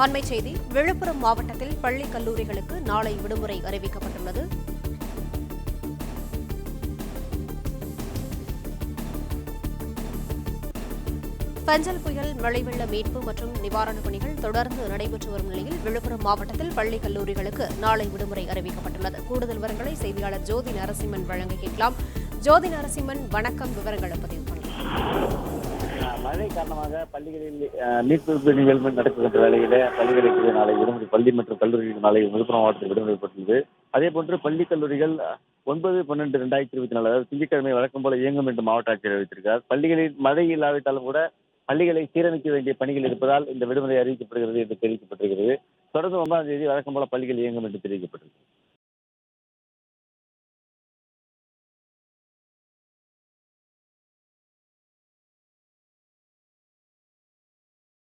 அண்மைச் செய்தி விழுப்புரம் மாவட்டத்தில் பள்ளி கல்லூரிகளுக்கு நாளை விடுமுறை அறிவிக்கப்பட்டுள்ளது. பஞ்சல் புயல் மழை வெள்ள மீட்பு மற்றும் நிவாரணப் பணிகள் தொடர்ந்து நடைபெற்று வரும் நிலையில் விழுப்புரம் மாவட்டத்தில் பள்ளி கல்லூரிகளுக்கு நாளை விடுமுறை அறிவிக்கப்பட்டுள்ளது. கூடுதல் விவரங்களை செய்தியாளர் ஜோதி நரசிம்மன் வழங்க கேட்கலாம். ஜோதி நரசிம்மன், வணக்கம். விவரங்களை பதிவு பண்ணலாம். மழை காரணமாக பள்ளிகளில் மீட்பு நிகழ்வு நடக்கின்ற வேளையில பள்ளிகளுக்கு நாளை விடுமுறை, பள்ளி மற்றும் கல்லூரிகளுக்கு நாளை விழுப்புரம் மாவட்டத்தில் விடுமுறைப்பட்டுள்ளது. அதே போன்று பள்ளி கல்லூரிகள் 9/12/2024 அதாவது திங்கட்கிழமை வழக்கம் போல இயங்கும் என்று மாவட்ட ஆட்சியர் அறிவித்திருக்கிறார். பள்ளிகளில் மழை இல்லாவிட்டாலும் கூட பள்ளிகளை சீரமைக்க வேண்டிய பணிகள் இருப்பதால் இந்த விடுமுறை அறிவிக்கப்படுகிறது என்று தெரிவிக்கப்பட்டிருக்கிறது. தொடர்ந்து 9ஆம் தேதி வழக்கம் போல பள்ளிகள் இயங்கும் என்று தெரிவிக்கப்பட்டிருக்கிறது.